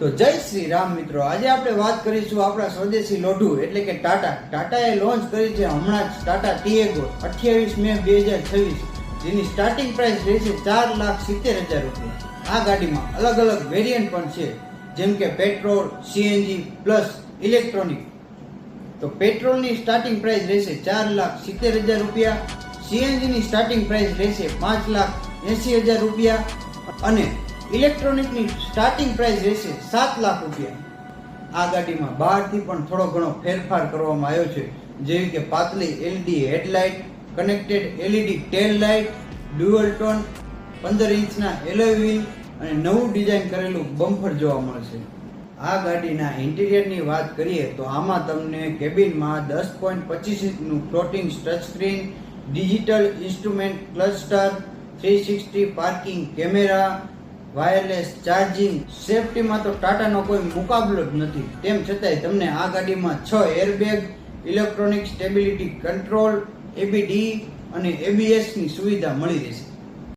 તો જય શ્રી રામ મિત્રો, આજે આપણે વાત કરીશું આપણા સ્વદેશી લોઢું એટલે કે ટાટાએ લોન્ચ કરી છે હમણાં જ ટાટા ટિએગો 28 મે 2026, જેની સ્ટાર્ટિંગ પ્રાઇસ રહેશે 4,70,000 રૂપિયા. આ ગાડીમાં અલગ અલગ વેરિયન્ટ પણ છે, જેમ કે પેટ્રોલ, સીએનજી પ્લસ ઇલેક્ટ્રોનિક. તો પેટ્રોલની સ્ટાર્ટિંગ પ્રાઇસ રહેશે 4,70,000 રૂપિયા, સીએનજીની સ્ટાર્ટિંગ પ્રાઇસ રહેશે 5,80,000 રૂપિયા અને ઇલેક્ટ્રોનિકની સ્ટાર્ટિંગ પ્રાઇસ રહેશે 7 લાખ રૂપિયા. આ ગાડીમાં બહારથી પણ થોડો ઘણો ફેરફાર કરવામાં આવ્યો છે, જેવી કે પાતળી LED headlight, connected LED tail light, dual tone 15 ઇંચના એલોય વ્હીલ અને નવું ડિઝાઇન કરેલું બમ્પર જોવા મળશે. આ ગાડીના ઇન્ટિરિયરની વાત કરીએ તો આમાં તમને કેબિનમાં 10.25 ઇંચનું floating touch screen, digital instrument cluster, 360 parking camera, wireless charging, સેફટીમાં તો ટાટાનો કોઈ મુકાબલો જ નથી. તેમ છતાંય તમને આ ગાડીમાં 6 airbag, electronic stability control, ABD અને એબીએસની સુવિધા મળી રહેશે.